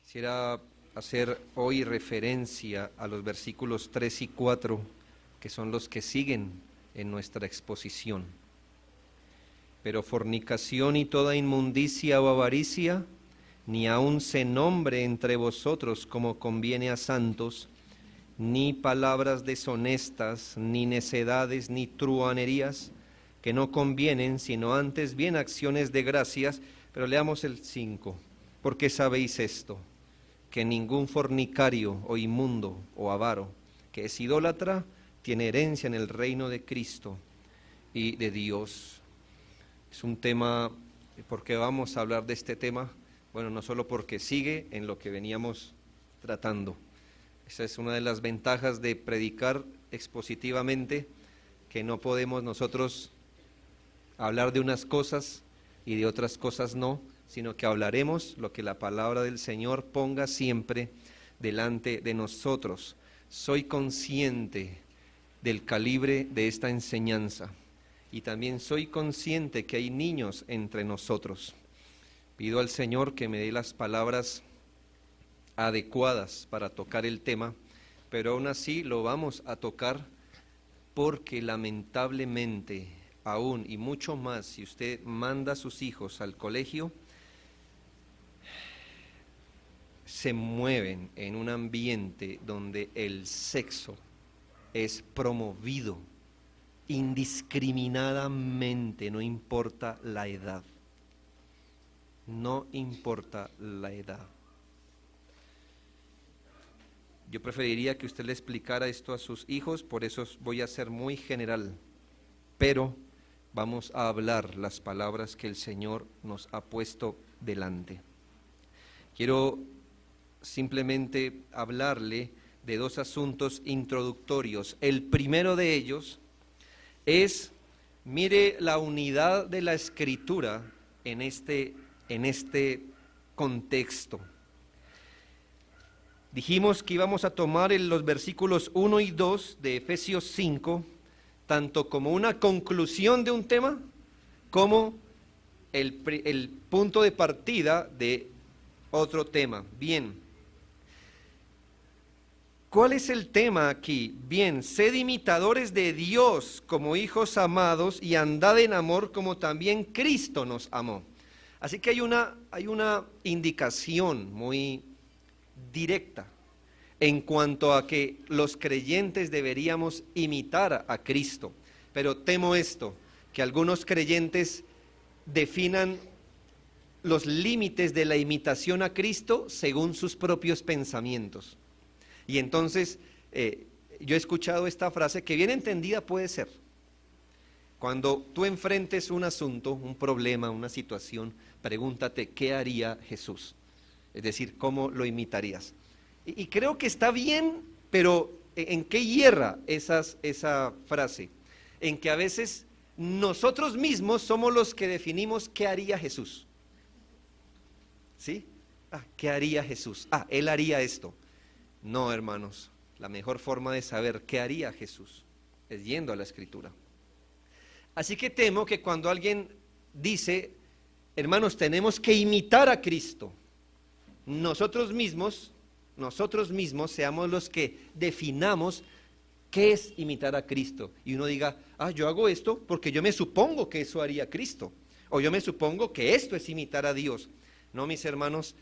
Quisiera hacer hoy referencia a los versículos 3 y 4, que son los que siguen en nuestra exposición. Pero fornicación y toda inmundicia o avaricia, ni aun se nombre entre vosotros como conviene a santos, ni palabras deshonestas, ni necedades, ni truhanerías, que no convienen, sino antes bien acciones de gracias. Pero leamos el 5. Porque sabéis esto, que ningún fornicario o inmundo o avaro, que es idólatra, tiene herencia en el reino de Cristo y de Dios. Es un tema, ¿por qué vamos a hablar de este tema? Bueno, no solo porque sigue en lo que veníamos tratando. Esa es una de las ventajas de predicar expositivamente, que no podemos nosotros hablar de unas cosas y de otras cosas no, sino que hablaremos lo que la palabra del Señor ponga siempre delante de nosotros. Soy consciente del calibre de esta enseñanza y también soy consciente que hay niños entre nosotros. Pido al Señor que me dé las palabras adecuadas para tocar el tema, pero aún así lo vamos a tocar porque lamentablemente aún y mucho más si usted manda a sus hijos al colegio, se mueven en un ambiente donde el sexo es promovido indiscriminadamente, no importa la edad. No importa la edad. Yo preferiría que usted le explicara esto a sus hijos, por eso voy a ser muy general, pero vamos a hablar las palabras que el Señor nos ha puesto delante. Quiero simplemente hablarle de dos asuntos introductorios. El primero de ellos es, mire la unidad de la Escritura en este contexto. Dijimos que íbamos a tomar los versículos 1 y 2 de Efesios 5, tanto como una conclusión de un tema, como el punto de partida de otro tema. Bien. ¿Cuál es el tema aquí? Bien, sed imitadores de Dios como hijos amados y andad en amor como también Cristo nos amó. Así que hay una indicación muy directa en cuanto a que los creyentes deberíamos imitar a Cristo. Pero temo esto, que algunos creyentes definan los límites de la imitación a Cristo según sus propios pensamientos. Y entonces, yo he escuchado esta frase que bien entendida puede ser. Cuando tú enfrentes un asunto, un problema, una situación, pregúntate, ¿qué haría Jesús? Es decir, ¿cómo lo imitarías? Y creo que está bien, pero ¿en qué hierra esa frase? En que a veces nosotros mismos somos los que definimos qué haría Jesús. ¿Sí? ¿Qué haría Jesús? Él haría esto. No, hermanos, la mejor forma de saber qué haría Jesús es yendo a la Escritura. Así que temo que cuando alguien dice, hermanos, tenemos que imitar a Cristo, nosotros mismos seamos los que definamos qué es imitar a Cristo. Y uno diga, yo hago esto porque yo me supongo que eso haría Cristo, o yo me supongo que esto es imitar a Dios. No, mis hermanos,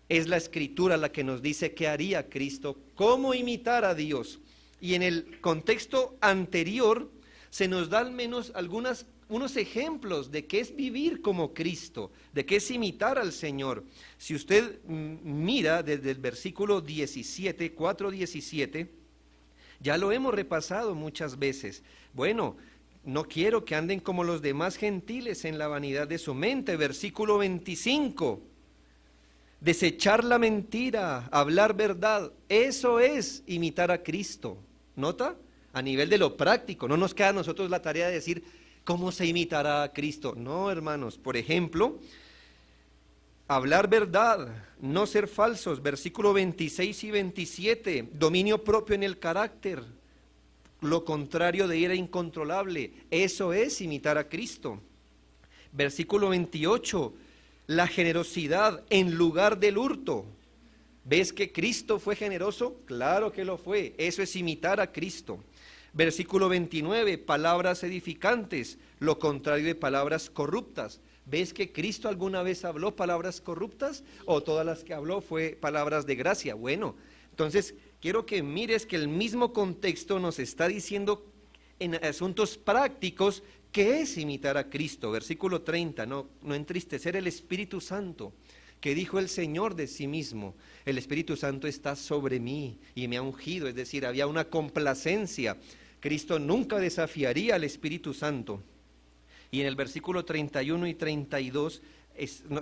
es la Escritura la que nos dice qué haría Cristo, cómo imitar a Dios. Y en el contexto anterior se nos da al menos unos ejemplos de qué es vivir como Cristo, de qué es imitar al Señor. Si usted mira desde el versículo 17, 4:17, ya lo hemos repasado muchas veces. Bueno, no quiero que anden como los demás gentiles en la vanidad de su mente. Versículo 25. Desechar la mentira, hablar verdad, eso es imitar a Cristo. ¿Nota? A nivel de lo práctico, no nos queda a nosotros la tarea de decir cómo se imitará a Cristo. No, hermanos, por ejemplo, hablar verdad, no ser falsos, versículo 26 y 27, dominio propio en el carácter, lo contrario de ira incontrolable, eso es imitar a Cristo. Versículo 28, la generosidad en lugar del hurto. ¿Ves que Cristo fue generoso? Claro que lo fue. Eso es imitar a Cristo. Versículo 29, palabras edificantes, lo contrario de palabras corruptas. ¿Ves que Cristo alguna vez habló palabras corruptas? ¿O todas las que habló fue palabras de gracia? Bueno, entonces quiero que mires que el mismo contexto nos está diciendo en asuntos prácticos qué es imitar a Cristo. Versículo 30, no entristecer el Espíritu Santo, que dijo el Señor de sí mismo, el Espíritu Santo está sobre mí y me ha ungido, es decir, había una complacencia. Cristo nunca desafiaría al Espíritu Santo. Y en el versículo 31 y 32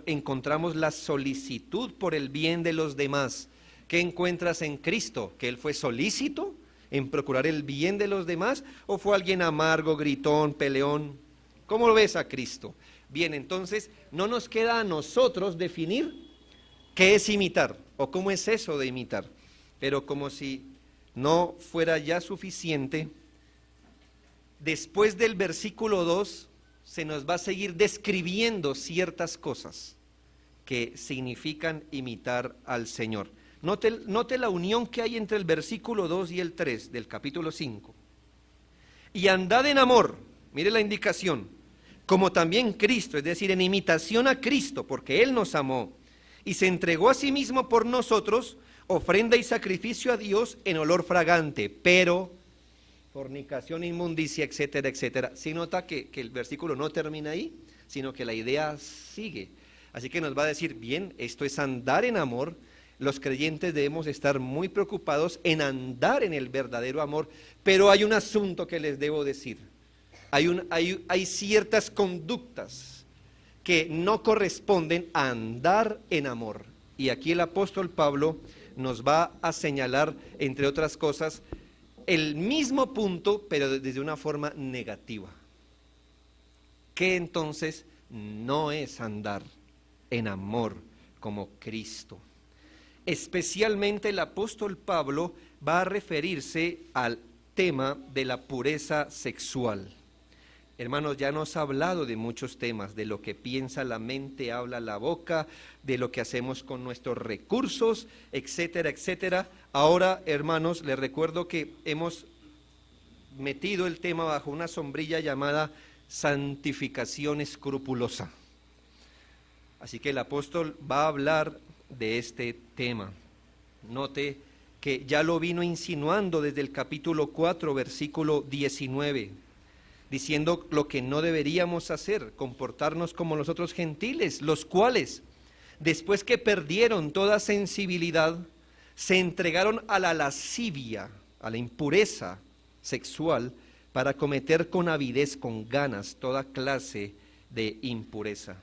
encontramos la solicitud por el bien de los demás. ¿Qué encuentras en Cristo? ¿Que Él fue solícito en procurar el bien de los demás? ¿O fue alguien amargo, gritón, peleón? ¿Cómo lo ves a Cristo? Bien, entonces no nos queda a nosotros definir qué es imitar o cómo es eso de imitar. Pero como si no fuera ya suficiente, después del versículo 2 se nos va a seguir describiendo ciertas cosas que significan imitar al Señor. Note la unión que hay entre el versículo 2 y el 3 del capítulo 5. Y andad en amor, mire la indicación, como también Cristo, es decir, en imitación a Cristo, porque Él nos amó y se entregó a sí mismo por nosotros, ofrenda y sacrificio a Dios en olor fragante, pero fornicación, inmundicia, etcétera, etcétera. Sí nota que el versículo no termina ahí, sino que la idea sigue. Así que nos va a decir, bien, esto es andar en amor. Los creyentes debemos estar muy preocupados en andar en el verdadero amor, pero hay un asunto que les debo decir. Hay ciertas conductas que no corresponden a andar en amor. Y aquí el apóstol Pablo nos va a señalar, entre otras cosas, el mismo punto, pero desde una forma negativa. ¿Qué entonces no es andar en amor como Cristo? Especialmente el apóstol Pablo va a referirse al tema de la pureza sexual. Hermanos, ya nos ha hablado de muchos temas, de lo que piensa la mente, habla la boca, de lo que hacemos con nuestros recursos, etcétera, etcétera. Ahora, hermanos, les recuerdo que hemos metido el tema bajo una sombrilla llamada santificación escrupulosa. Así que el apóstol va a hablar de este tema. Note que ya lo vino insinuando desde el capítulo 4, versículo 19, diciendo lo que no deberíamos hacer, comportarnos como los otros gentiles, los cuales, después que perdieron toda sensibilidad, se entregaron a la lascivia, a la impureza sexual, para cometer con avidez, con ganas, toda clase de impureza.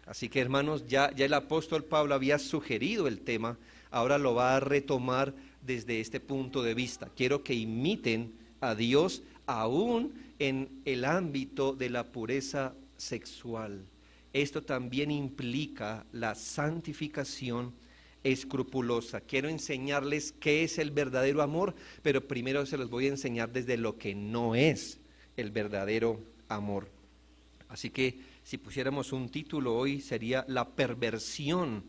Así que, hermanos, ya el apóstol Pablo había sugerido el tema, ahora lo va a retomar desde este punto de vista. Quiero que imiten a Dios aún en el ámbito de la pureza sexual. Esto también implica la santificación escrupulosa. Quiero enseñarles qué es el verdadero amor, pero primero se los voy a enseñar desde lo que no es el verdadero amor. Así que si pusiéramos un título hoy sería la perversión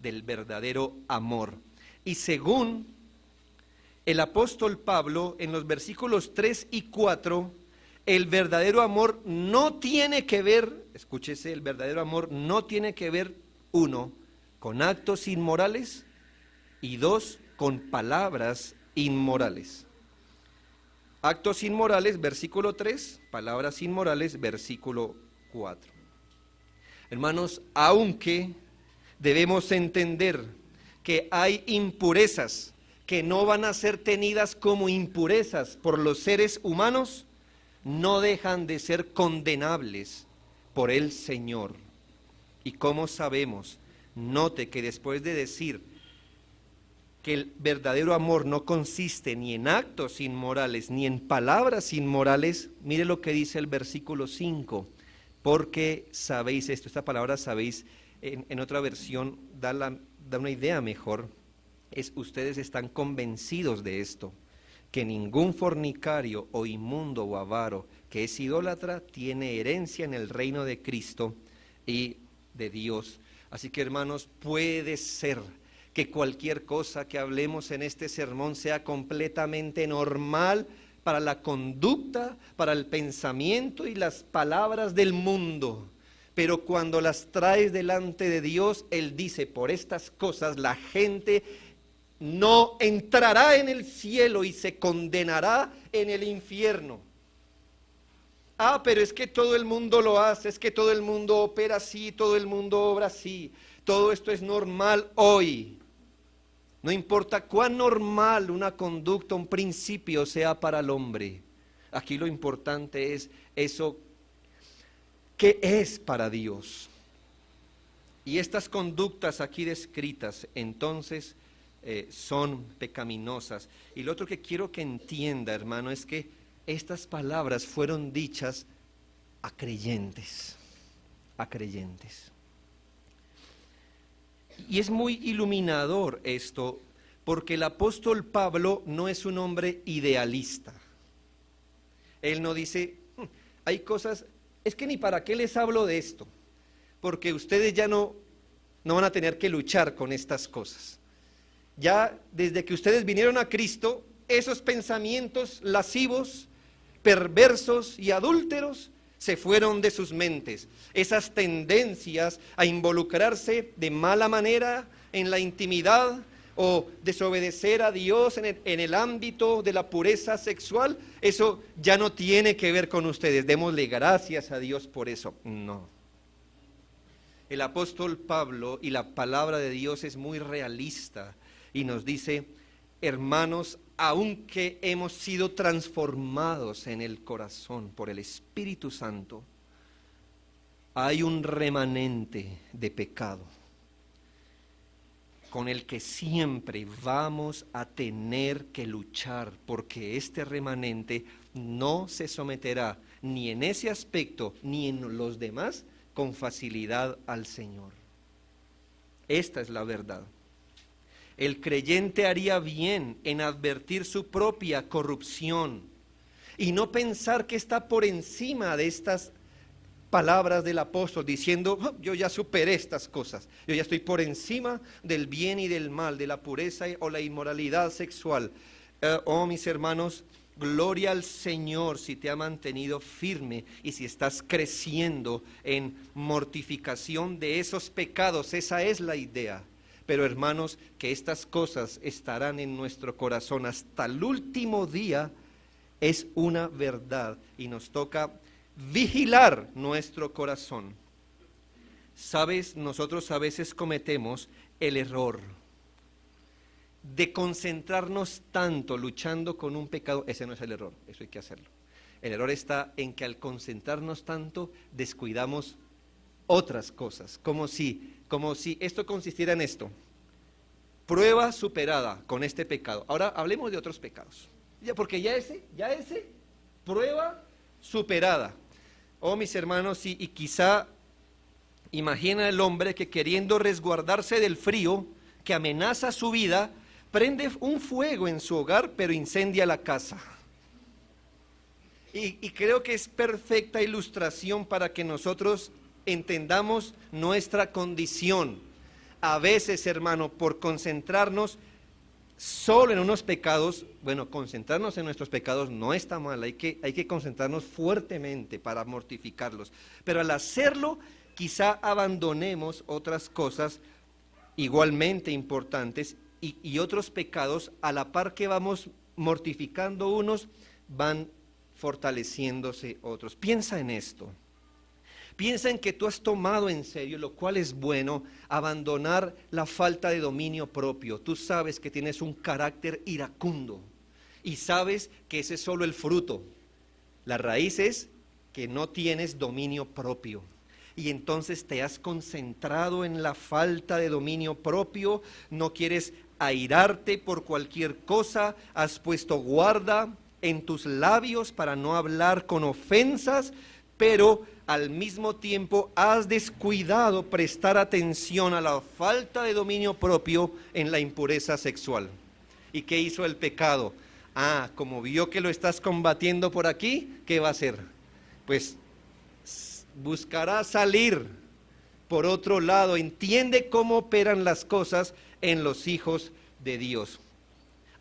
del verdadero amor. Y según el apóstol Pablo, en los versículos 3 y 4, el verdadero amor no tiene que ver, escúchese, el verdadero amor no tiene que ver, 1, con actos inmorales y 2, con palabras inmorales. Actos inmorales, versículo 3, palabras inmorales, versículo 4. Hermanos, aunque debemos entender que hay impurezas que no van a ser tenidas como impurezas por los seres humanos, no dejan de ser condenables por el Señor. ¿Y cómo sabemos? Note que después de decir que el verdadero amor no consiste ni en actos inmorales, ni en palabras inmorales, mire lo que dice el versículo 5, porque sabéis esto, esta palabra sabéis, en otra versión da una idea mejor, es ustedes están convencidos de esto, que ningún fornicario o inmundo o avaro que es idólatra tiene herencia en el reino de Cristo y de Dios. Así que, hermanos, puede ser que cualquier cosa que hablemos en este sermón sea completamente normal para la conducta, para el pensamiento y las palabras del mundo. Pero cuando las traes delante de Dios, Él dice, por estas cosas la gente no entrará en el cielo y se condenará en el infierno. Ah, pero es que todo el mundo lo hace, es que todo el mundo opera así, todo el mundo obra así. Todo esto es normal hoy. No importa cuán normal una conducta, un principio sea para el hombre. Aquí lo importante es eso que es para Dios. Y estas conductas aquí descritas, entonces, son pecaminosas. Y lo otro que quiero que entienda, hermano, es que estas palabras fueron dichas a creyentes, a creyentes. Y es muy iluminador esto, porque el apóstol Pablo no es un hombre idealista. Él no dice, hay cosas, es que ni para qué les hablo de esto, porque ustedes ya no van a tener que luchar con estas cosas. Ya desde que ustedes vinieron a Cristo, esos pensamientos lascivos, perversos y adúlteros se fueron de sus mentes. Esas tendencias a involucrarse de mala manera en la intimidad o desobedecer a Dios en el ámbito de la pureza sexual, eso ya no tiene que ver con ustedes. Démosle gracias a Dios por eso. No. El apóstol Pablo y la palabra de Dios es muy realista y nos dice, hermanos, aunque hemos sido transformados en el corazón por el Espíritu Santo, hay un remanente de pecado con el que siempre vamos a tener que luchar, porque este remanente no se someterá ni en ese aspecto ni en los demás con facilidad al Señor. Esta es la verdad. El creyente haría bien en advertir su propia corrupción y no pensar que está por encima de estas palabras del apóstol diciendo, oh, yo ya superé estas cosas, yo ya estoy por encima del bien y del mal, de la pureza o la inmoralidad sexual. Oh, mis hermanos, gloria al Señor si te ha mantenido firme y si estás creciendo en mortificación de esos pecados. Esa es la idea. Pero hermanos, que estas cosas estarán en nuestro corazón hasta el último día es una verdad y nos toca vigilar nuestro corazón. Sabes, nosotros a veces cometemos el error de concentrarnos tanto luchando con un pecado. Ese no es el error, eso hay que hacerlo. El error está en que al concentrarnos tanto descuidamos otras cosas, como si esto consistiera en esto: prueba superada con este pecado. Ahora hablemos de otros pecados, porque ya ese, prueba superada. Oh, mis hermanos, y quizá imagina el hombre que queriendo resguardarse del frío que amenaza su vida, prende un fuego en su hogar, pero incendia la casa. Y creo que es perfecta ilustración para que nosotros entendamos nuestra condición. A veces, hermano, por concentrarnos solo en unos pecados, bueno, concentrarnos en nuestros pecados no está mal, hay que concentrarnos fuertemente para mortificarlos, pero al hacerlo quizá abandonemos otras cosas igualmente importantes y otros pecados, a la par que vamos mortificando unos, van fortaleciéndose otros. Piensa en esto. Piensa en que tú has tomado en serio, lo cual es bueno, abandonar la falta de dominio propio. Tú sabes que tienes un carácter iracundo y sabes que ese es solo el fruto. La raíz es que no tienes dominio propio. Y entonces te has concentrado en la falta de dominio propio, no quieres airarte por cualquier cosa, has puesto guarda en tus labios para no hablar con ofensas, pero al mismo tiempo has descuidado prestar atención a la falta de dominio propio en la impureza sexual. ¿Y qué hizo el pecado? Ah, como vio que lo estás combatiendo por aquí, ¿qué va a hacer? Pues buscará salir por otro lado, entiende cómo operan las cosas en los hijos de Dios.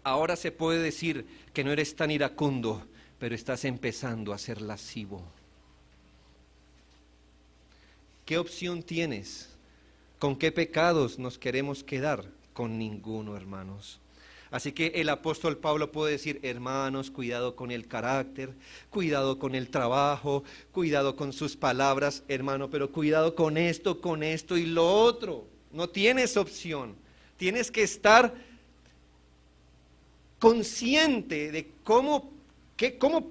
Ahora se puede decir que no eres tan iracundo, pero estás empezando a ser lascivo. ¿Qué opción tienes? ¿Con qué pecados nos queremos quedar? Con ninguno, hermanos. Así que el apóstol Pablo puede decir, hermanos, cuidado con el carácter, cuidado con el trabajo, cuidado con sus palabras, hermano, pero cuidado con esto y lo otro. No tienes opción. Tienes que estar consciente de cómo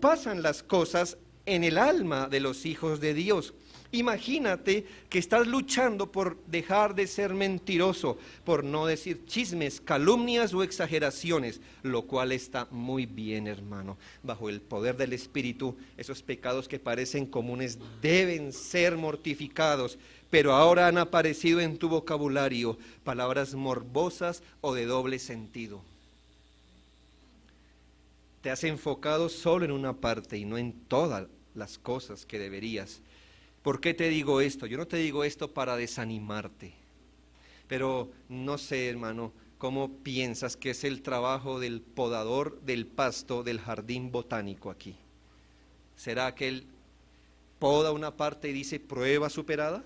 pasan las cosas en el alma de los hijos de Dios. Imagínate que estás luchando por dejar de ser mentiroso, por no decir chismes, calumnias o exageraciones, lo cual está muy bien, hermano. Bajo el poder del Espíritu, esos pecados que parecen comunes deben ser mortificados, pero ahora han aparecido en tu vocabulario palabras morbosas o de doble sentido. Te has enfocado solo en una parte y no en todas las cosas que deberías. ¿Por qué te digo esto? Yo no te digo esto para desanimarte, pero no sé, hermano, cómo piensas que es el trabajo del podador del pasto del jardín botánico aquí. ¿Será que él poda una parte y dice prueba superada?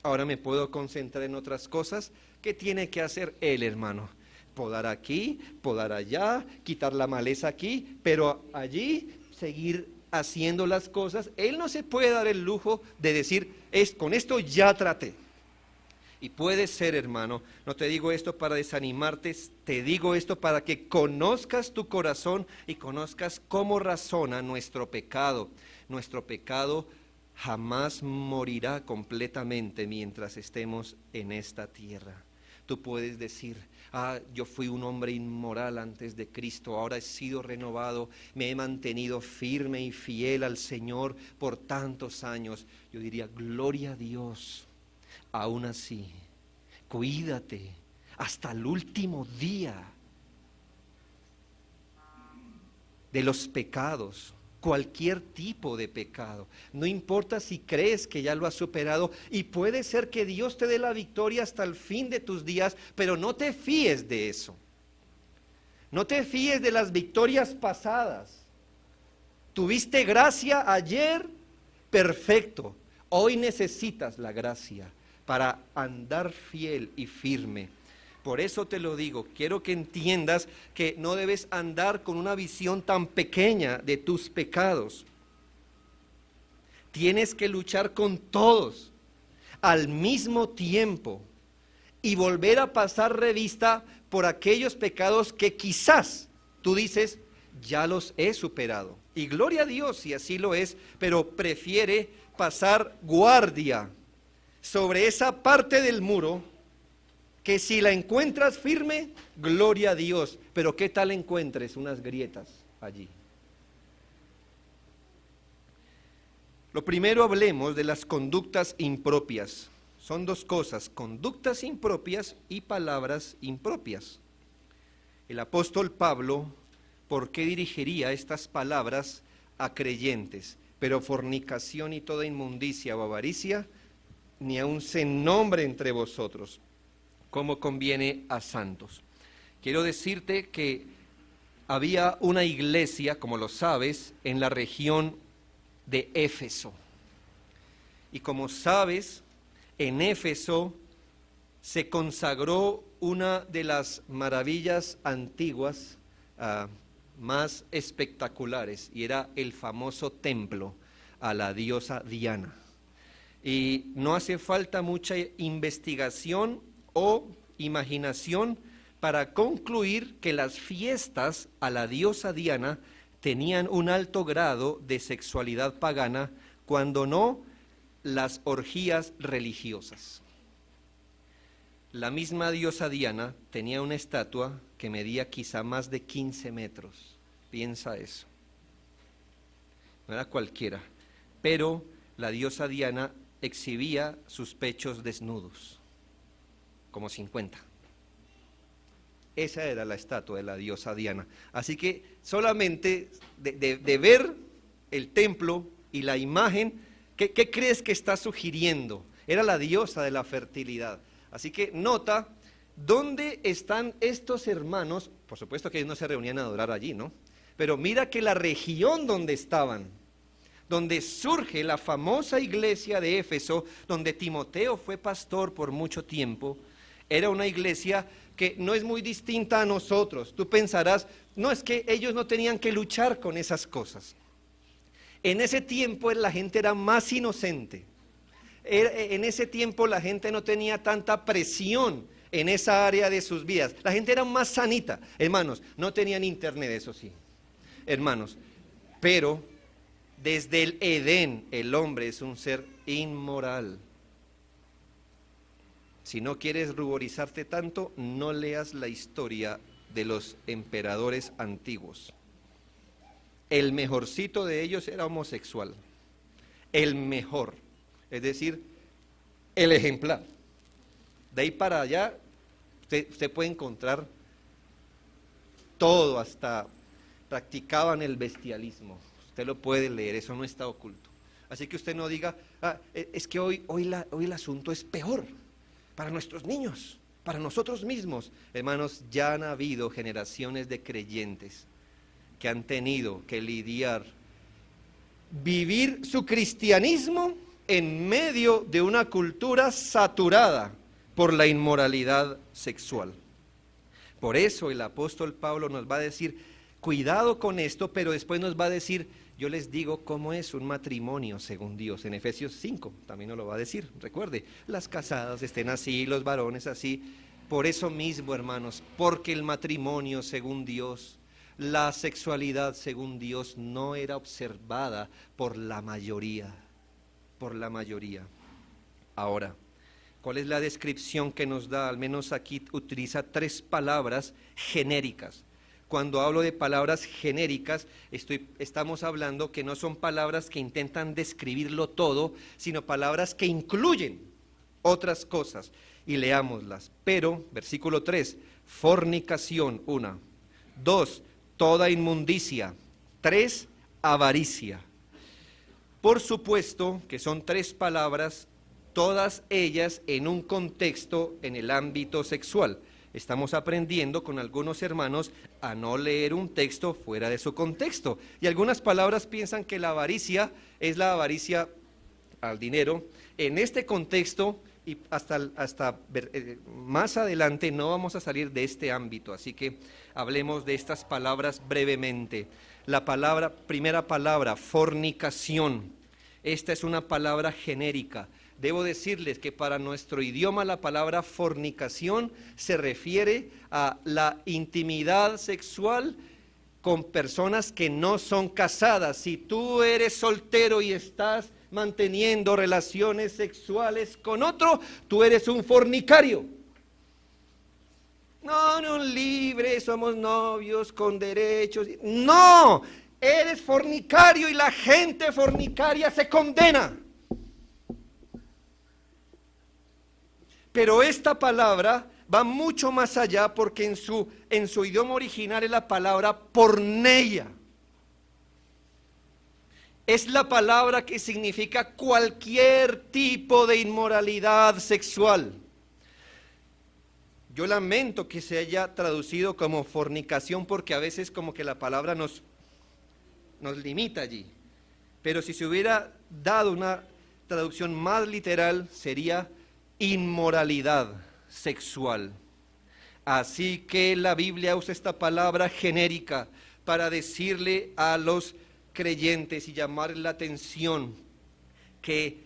Ahora me puedo concentrar en otras cosas. ¿Qué tiene que hacer él, hermano? Podar aquí, podar allá, quitar la maleza aquí, pero allí seguir haciendo las cosas. Él no se puede dar el lujo de decir, con esto ya traté. Y puede ser, hermano, no te digo esto para desanimarte, te digo esto para que conozcas tu corazón y conozcas cómo razona nuestro pecado. Nuestro pecado jamás morirá completamente mientras estemos en esta tierra. Tú puedes decir, yo fui un hombre inmoral antes de Cristo, ahora he sido renovado, me he mantenido firme y fiel al Señor por tantos años. Yo diría, gloria a Dios, aún así, cuídate hasta el último día de los pecados. Cualquier tipo de pecado, no importa si crees que ya lo has superado, y puede ser que Dios te dé la victoria hasta el fin de tus días, pero no te fíes de eso, no te fíes de las victorias pasadas. Tuviste gracia ayer, perfecto, hoy necesitas la gracia para andar fiel y firme. Por eso te lo digo, quiero que entiendas que no debes andar con una visión tan pequeña de tus pecados. Tienes que luchar con todos al mismo tiempo y volver a pasar revista por aquellos pecados que quizás tú dices, ya los he superado. Y gloria a Dios si así lo es, pero prefiere pasar guardia sobre esa parte del muro que si la encuentras firme, gloria a Dios, pero ¿qué tal encuentres unas grietas allí? Lo primero, hablemos de las conductas impropias. Son dos cosas, conductas impropias y palabras impropias. El apóstol Pablo, ¿por qué dirigiría estas palabras a creyentes? Pero fornicación y toda inmundicia o avaricia, ni aun se nombre entre vosotros, como conviene a santos. Quiero decirte que había una iglesia, como lo sabes, en la región de Éfeso. Y como sabes, en Éfeso se consagró una de las maravillas antiguas más espectaculares, y era el famoso templo a la diosa Diana. Y no hace falta mucha investigación o imaginación para concluir que las fiestas a la diosa Diana tenían un alto grado de sexualidad pagana, cuando no las orgías religiosas. La misma diosa Diana tenía una estatua que medía quizá más de 15 metros. Piensa eso. No era cualquiera, pero la diosa Diana exhibía sus pechos desnudos, como 50. Esa era la estatua de la diosa Diana. Así que solamente de ver el templo y la imagen, ¿qué crees que está sugiriendo? era la diosa de la fertilidad. Así que nota, ¿dónde están estos hermanos? Por supuesto que ellos no se reunían a adorar allí, ¿no? Pero mira que la región donde estaban, donde surge la famosa iglesia de Éfeso, donde Timoteo fue pastor por mucho tiempo, era una iglesia que no es muy distinta a nosotros. Tú pensarás, no, es que ellos no tenían que luchar con esas cosas. En ese tiempo la gente era más inocente. En ese tiempo la gente no tenía tanta presión en esa área de sus vidas. La gente era más sanita. Hermanos, no tenían internet, eso sí. Hermanos, pero desde el Edén el hombre es un ser inmoral. Si no quieres ruborizarte tanto, no leas la historia de los emperadores antiguos. El mejorcito de ellos era homosexual. El mejor, es decir, el ejemplar. De ahí para allá, usted puede encontrar todo, hasta practicaban el bestialismo. Usted lo puede leer, eso no está oculto. Así que usted no diga, es que hoy el asunto es peor para nuestros niños, para nosotros mismos. Hermanos, ya han habido generaciones de creyentes que han tenido que lidiar, vivir su cristianismo en medio de una cultura saturada por la inmoralidad sexual. Por eso el apóstol Pablo nos va a decir, cuidado con esto, pero después nos va a decir, yo les digo cómo es un matrimonio según Dios. En Efesios 5 también nos lo va a decir. Recuerde, las casadas estén así, los varones así. Por eso mismo, hermanos, porque el matrimonio según Dios, la sexualidad según Dios no era observada por la mayoría. Por la mayoría. Ahora, ¿cuál es la descripción que nos da? Al menos aquí utiliza 3 palabras genéricas. Cuando hablo de palabras genéricas, estamos hablando que no son palabras que intentan describirlo todo, sino palabras que incluyen otras cosas. Y leámoslas. Pero, versículo 3, fornicación, 1. 2, toda inmundicia. 3, avaricia. Por supuesto que son 3 palabras, todas ellas en un contexto en el ámbito sexual. Estamos aprendiendo con algunos hermanos a no leer un texto fuera de su contexto. Y algunas palabras piensan que la avaricia es la avaricia al dinero. En este contexto y hasta más adelante no vamos a salir de este ámbito. Así que hablemos de estas palabras brevemente. La primera palabra, fornicación. Esta es una palabra genérica. Debo decirles que para nuestro idioma la palabra fornicación se refiere a la intimidad sexual con personas que no son casadas. Si tú eres soltero y estás manteniendo relaciones sexuales con otro, tú eres un fornicario. No, libre, somos novios con derechos. No, eres fornicario y la gente fornicaria se condena. Pero esta palabra va mucho más allá porque en su idioma original es la palabra porneia. Es la palabra que significa cualquier tipo de inmoralidad sexual. Yo lamento que se haya traducido como fornicación porque a veces como que la palabra nos limita allí. Pero si se hubiera dado una traducción más literal sería inmoralidad sexual. Así que la Biblia usa esta palabra genérica para decirle a los creyentes y llamar la atención que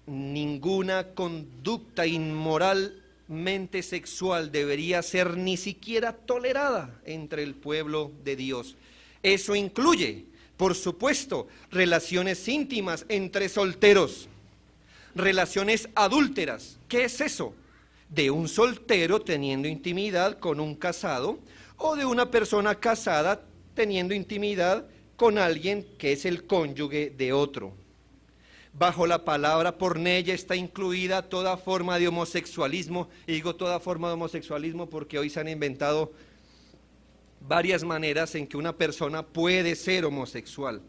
ninguna conducta inmoralmente sexual debería ser ni siquiera tolerada entre el pueblo de Dios. Eso incluye, por supuesto, relaciones íntimas entre solteros, relaciones adúlteras. ¿Qué es eso? De un soltero teniendo intimidad con un casado o de una persona casada teniendo intimidad con alguien que es el cónyuge de otro. Bajo la palabra porneia está incluida toda forma de homosexualismo, y digo toda forma de homosexualismo porque hoy se han inventado varias maneras en que una persona puede ser homosexual.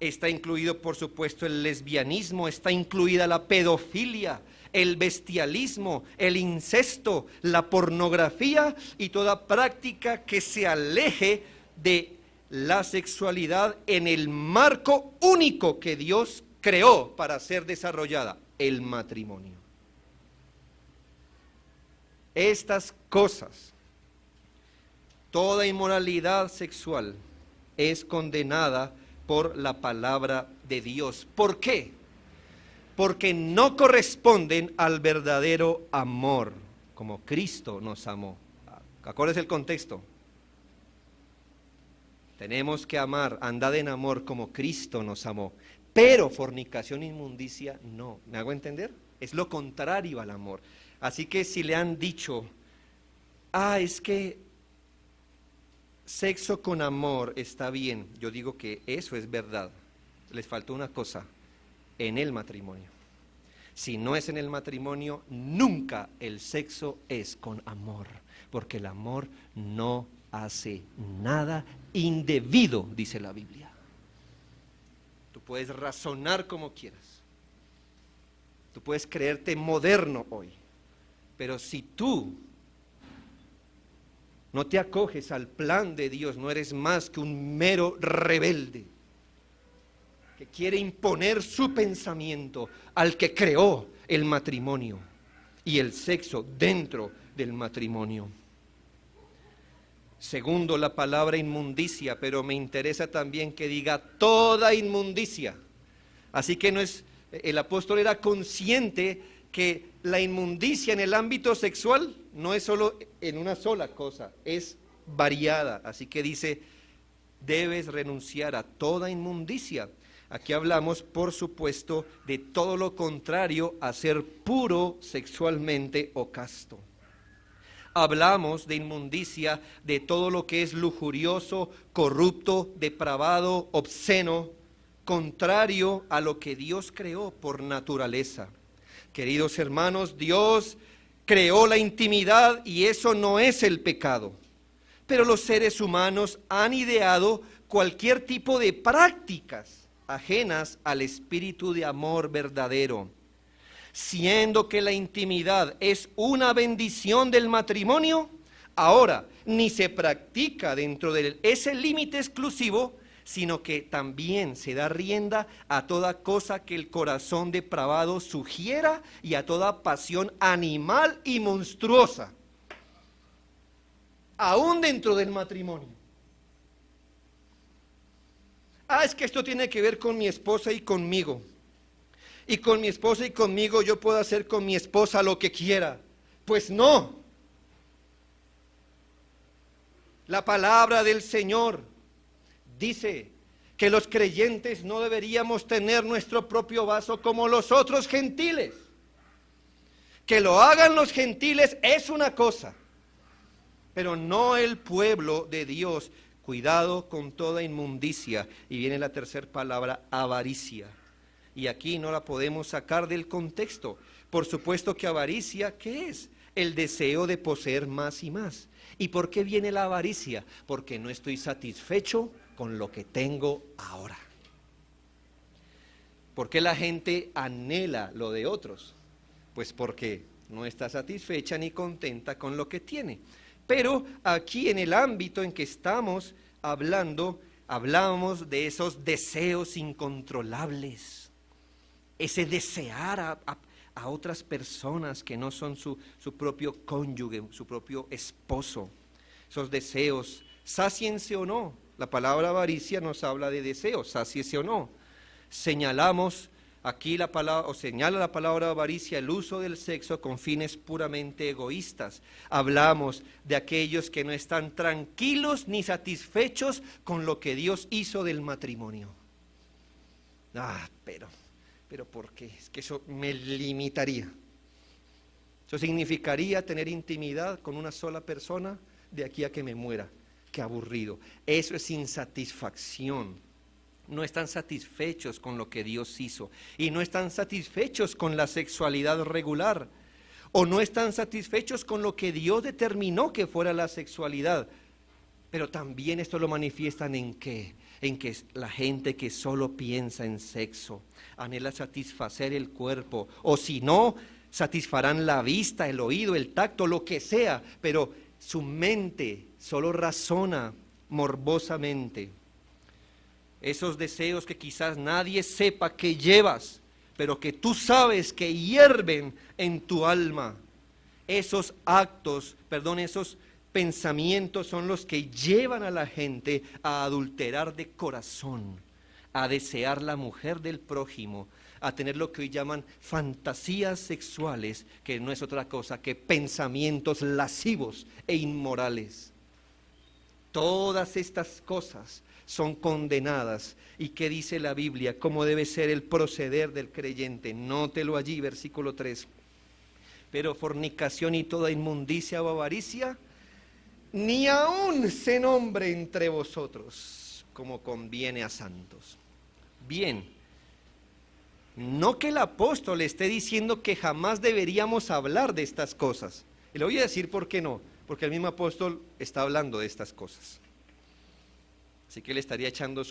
está incluido por supuesto el lesbianismo, está incluida la pedofilia, el bestialismo, el incesto, la pornografía y toda práctica que se aleje de la sexualidad en el marco único que Dios creó para ser desarrollada, el matrimonio. Estas cosas, toda inmoralidad sexual es condenada por la palabra de Dios. ¿Por qué? Porque no corresponden al verdadero amor, como Cristo nos amó. Acuérdense el contexto. Tenemos que amar, andad en amor como Cristo nos amó. Pero fornicación e inmundicia no. ¿Me hago entender? Es lo contrario al amor. Así que si le han dicho, es que sexo con amor está bien, yo digo que eso es verdad. Les faltó una cosa, en el matrimonio. Si no es en el matrimonio, nunca el sexo es con amor, porque el amor no hace nada indebido, dice la Biblia. Tú puedes razonar como quieras, tú puedes creerte moderno hoy, pero si tú no te acoges al plan de Dios, no eres más que un mero rebelde que quiere imponer su pensamiento al que creó el matrimonio y el sexo dentro del matrimonio. Segundo, la palabra inmundicia, pero me interesa también que diga toda inmundicia. Así que el apóstol era consciente que la inmundicia en el ámbito sexual no es solo en una sola cosa, es variada. Así que dice, debes renunciar a toda inmundicia. Aquí hablamos, por supuesto, de todo lo contrario a ser puro sexualmente o casto. Hablamos de inmundicia, de todo lo que es lujurioso, corrupto, depravado, obsceno, contrario a lo que Dios creó por naturaleza. Queridos hermanos, Dios creó la intimidad y eso no es el pecado. Pero los seres humanos han ideado cualquier tipo de prácticas ajenas al espíritu de amor verdadero. Siendo que la intimidad es una bendición del matrimonio, ahora ni se practica dentro de ese límite exclusivo, sino que también se da rienda a toda cosa que el corazón depravado sugiera y a toda pasión animal y monstruosa, aún dentro del matrimonio. Es que esto tiene que ver con mi esposa y conmigo. Y con mi esposa y conmigo yo puedo hacer con mi esposa lo que quiera. Pues no. La palabra del Señor dice que los creyentes no deberíamos tener nuestro propio vaso como los otros gentiles. Que lo hagan los gentiles es una cosa, pero no el pueblo de Dios. Cuidado con toda inmundicia. Y viene la tercera palabra, avaricia. Y aquí no la podemos sacar del contexto. Por supuesto que avaricia, ¿qué es? El deseo de poseer más y más. ¿Y por qué viene la avaricia? Porque no estoy satisfecho con lo que tengo ahora. ¿Por qué la gente anhela lo de otros? Pues porque no está satisfecha ni contenta con lo que tiene. Pero aquí en el ámbito en que estamos hablamos de esos deseos incontrolables. Ese desear a otras personas que no son su propio cónyuge, su propio esposo. Esos deseos, sáciense o no. La palabra avaricia nos habla de deseos, sáciense o no. Señalamos aquí señala la palabra avaricia el uso del sexo con fines puramente egoístas. Hablamos de aquellos que no están tranquilos ni satisfechos con lo que Dios hizo del matrimonio. Pero ¿por qué? Es que eso me limitaría. Eso significaría tener intimidad con una sola persona de aquí a que me muera. Qué aburrido. Eso es insatisfacción. No están satisfechos con lo que Dios hizo. Y no están satisfechos con la sexualidad regular. O no están satisfechos con lo que Dios determinó que fuera la sexualidad. Pero también esto lo manifiestan ¿en qué? En que la gente que solo piensa en sexo, anhela satisfacer el cuerpo, o si no, satisfarán la vista, el oído, el tacto, lo que sea, pero su mente solo razona morbosamente. Esos deseos que quizás nadie sepa que llevas, pero que tú sabes que hierven en tu alma. Esos actos, esos pensamientos son los que llevan a la gente a adulterar de corazón, a desear la mujer del prójimo, a tener lo que hoy llaman fantasías sexuales, que no es otra cosa que pensamientos lascivos e inmorales. Todas estas cosas son condenadas. ¿Y qué dice la Biblia? ¿Cómo debe ser el proceder del creyente? Nótelo allí, versículo 3. Pero fornicación y toda inmundicia o avaricia, ni aun se nombre entre vosotros, como conviene a santos. Bien, no que el apóstol esté diciendo que jamás deberíamos hablar de estas cosas. Y le voy a decir por qué no, porque el mismo apóstol está hablando de estas cosas. Así que él estaría echando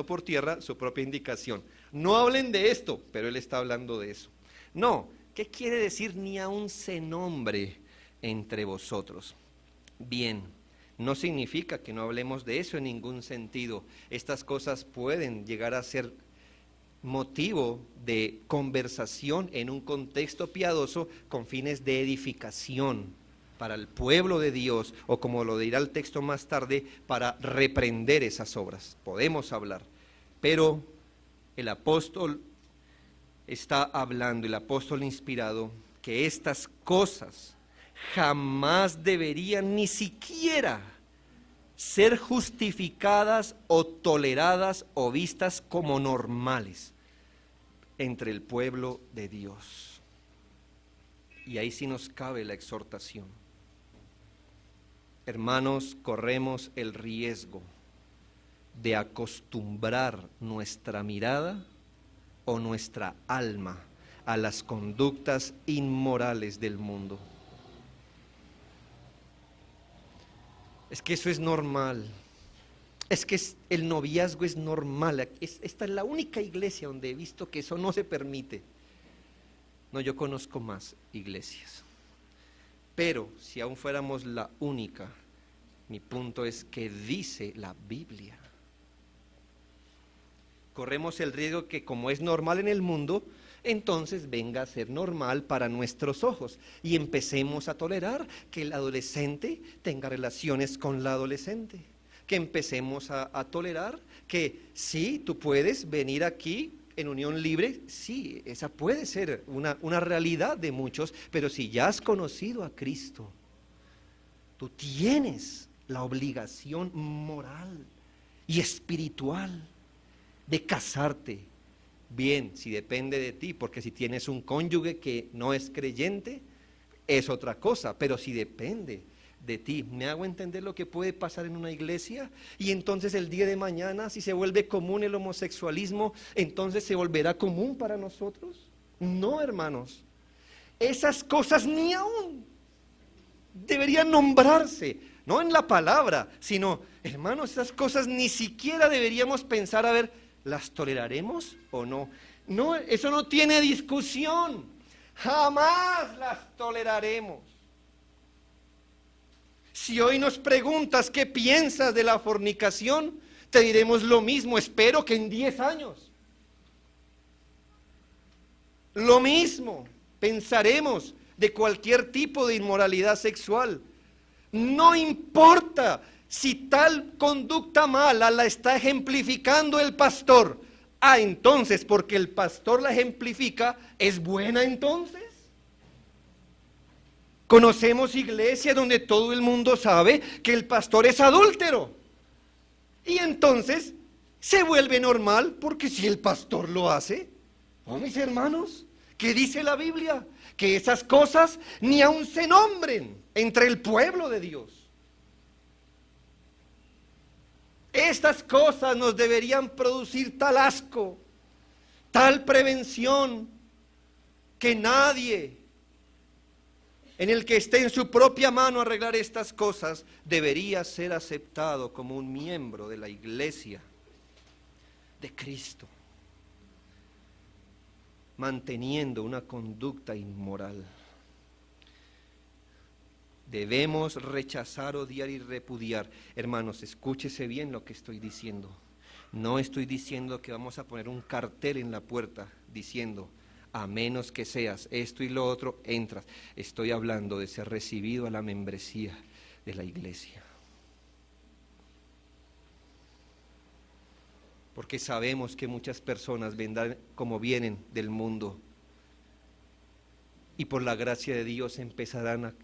por tierra su propia indicación. No hablen de esto, pero él está hablando de eso. No, ¿qué quiere decir ni aun se nombre entre vosotros? Bien, no significa que no hablemos de eso en ningún sentido. Estas cosas pueden llegar a ser motivo de conversación en un contexto piadoso con fines de edificación para el pueblo de Dios, o como lo dirá el texto más tarde, para reprender esas obras. Podemos hablar, pero el apóstol está hablando, el apóstol inspirado, que estas cosas jamás deberían ni siquiera ser justificadas o toleradas o vistas como normales entre el pueblo de Dios. Y ahí sí nos cabe la exhortación. Hermanos, corremos el riesgo de acostumbrar nuestra mirada o nuestra alma a las conductas inmorales del mundo. Es que eso es normal. Es que el noviazgo es normal. Esta es la única iglesia donde he visto que eso no se permite. No, yo conozco más iglesias. Pero si aún fuéramos la única, mi punto es que dice la Biblia. Corremos el riesgo que como es normal en el mundo, entonces venga a ser normal para nuestros ojos y empecemos a tolerar que el adolescente tenga relaciones con la adolescente, que empecemos a tolerar que sí, tú puedes venir aquí en unión libre, sí, esa puede ser una realidad de muchos, pero si ya has conocido a Cristo, tú tienes la obligación moral y espiritual de casarte. Bien, si depende de ti, porque si tienes un cónyuge que no es creyente, es otra cosa, pero si depende de ti, ¿me hago entender lo que puede pasar en una iglesia? Y entonces el día de mañana, si se vuelve común el homosexualismo, entonces se volverá común para nosotros. No, hermanos, esas cosas ni aún deberían nombrarse, no en la palabra, sino, hermanos, esas cosas ni siquiera deberíamos pensar, a ver, ¿las toleraremos o no? No, eso no tiene discusión. Jamás las toleraremos. Si hoy nos preguntas qué piensas de la fornicación, te diremos lo mismo, espero que en 10 años. Lo mismo pensaremos de cualquier tipo de inmoralidad sexual. No importa si tal conducta mala la está ejemplificando el pastor. Ah, entonces, porque el pastor la ejemplifica, ¿es buena entonces? Conocemos iglesias donde todo el mundo sabe que el pastor es adúltero. Y entonces se vuelve normal porque si el pastor lo hace, oh mis hermanos, ¿qué dice la Biblia? Que esas cosas ni aun se nombren entre el pueblo de Dios. Estas cosas nos deberían producir tal asco, tal prevención, que nadie en el que esté en su propia mano arreglar estas cosas, debería ser aceptado como un miembro de la iglesia de Cristo, manteniendo una conducta inmoral. Debemos rechazar, odiar y repudiar. Hermanos, escúchese bien lo que estoy diciendo. No estoy diciendo que vamos a poner un cartel en la puerta diciendo, a menos que seas esto y lo otro, entras. Estoy hablando de ser recibido a la membresía de la iglesia. Porque sabemos que muchas personas vendrán como vienen del mundo y por la gracia de Dios empezarán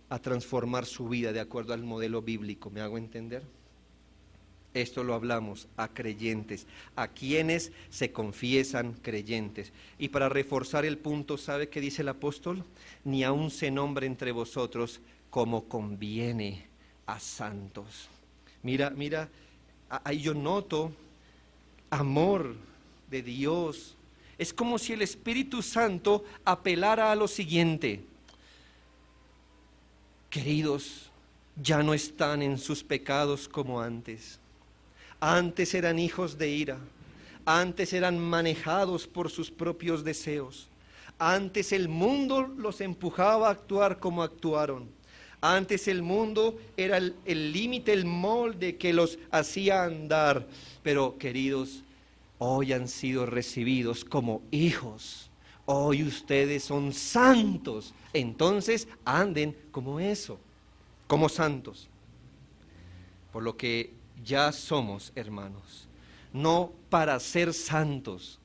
a transformar su vida de acuerdo al modelo bíblico. ¿Me hago entender? Esto lo hablamos a creyentes, a quienes se confiesan creyentes. Y para reforzar el punto, ¿sabe qué dice el apóstol? Ni aun se nombre entre vosotros como conviene a santos. Mira, ahí yo noto amor de Dios. Es como si el Espíritu Santo apelara a lo siguiente: queridos, ya no están en sus pecados como antes. Antes eran hijos de ira, antes eran manejados por sus propios deseos, antes el mundo los empujaba a actuar como actuaron, antes el mundo era el límite, el molde que los hacía andar, pero queridos, hoy han sido recibidos como hijos, hoy ustedes son santos, entonces anden como eso, como santos, por lo que ya somos hermanos, no para ser santos,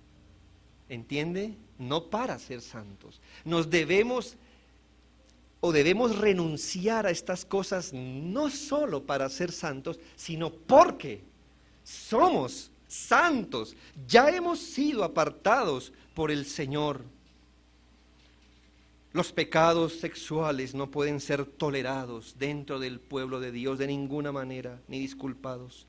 ¿entiende? No para ser santos. Debemos renunciar a estas cosas no solo para ser santos, sino porque somos santos, ya hemos sido apartados por el Señor. Los pecados sexuales no pueden ser tolerados dentro del pueblo de Dios de ninguna manera, ni disculpados.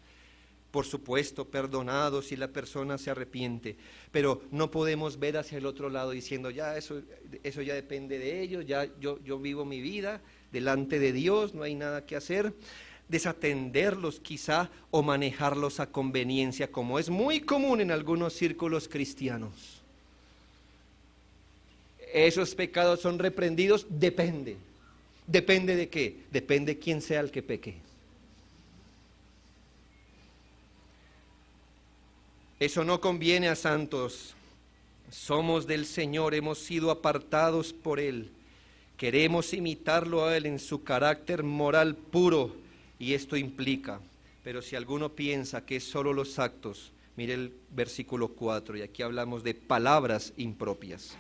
Por supuesto, perdonados si la persona se arrepiente, pero no podemos ver hacia el otro lado diciendo, ya eso ya depende de ellos, ya yo vivo mi vida delante de Dios, no hay nada que hacer. Desatenderlos quizá o manejarlos a conveniencia, como es muy común en algunos círculos cristianos. ¿Esos pecados son reprendidos? Depende. ¿Depende de qué? Depende quién sea el que peque. Eso no conviene a santos. Somos del Señor, hemos sido apartados por Él. Queremos imitarlo a Él en su carácter moral puro, y esto implica, pero si alguno piensa que es solo los actos, mire el versículo 4, y aquí hablamos de palabras impropias.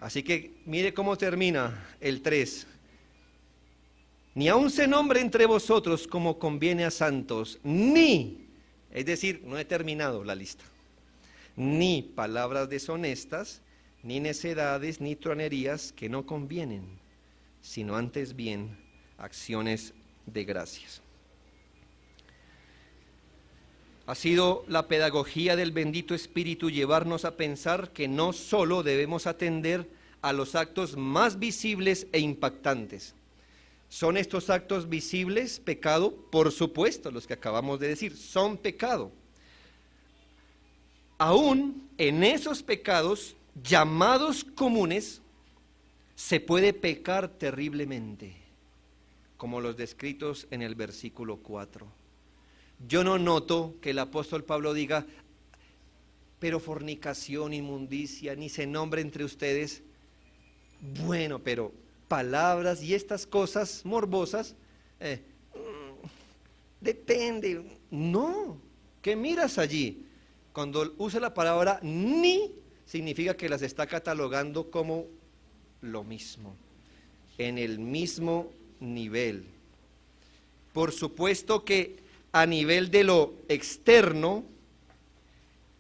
Así que mire cómo termina el 3. Ni aun se nombre entre vosotros como conviene a santos, ni, es decir, no he terminado la lista, ni palabras deshonestas, ni necedades, ni tronerías que no convienen, sino antes bien acciones de gracias. Ha sido la pedagogía del bendito Espíritu llevarnos a pensar que no solo debemos atender a los actos más visibles e impactantes. ¿Son estos actos visibles pecado? Por supuesto, los que acabamos de decir, son pecado. Aún en esos pecados llamados comunes, se puede pecar terriblemente, como los descritos en el versículo 4. Yo no noto que el apóstol Pablo diga, pero fornicación, inmundicia, ni se nombre entre ustedes. Bueno, pero palabras y estas cosas morbosas, depende. No, ¿qué miras allí? Cuando usa la palabra ni, significa que las está catalogando como lo mismo, en el mismo nivel. Por supuesto que a nivel de lo externo,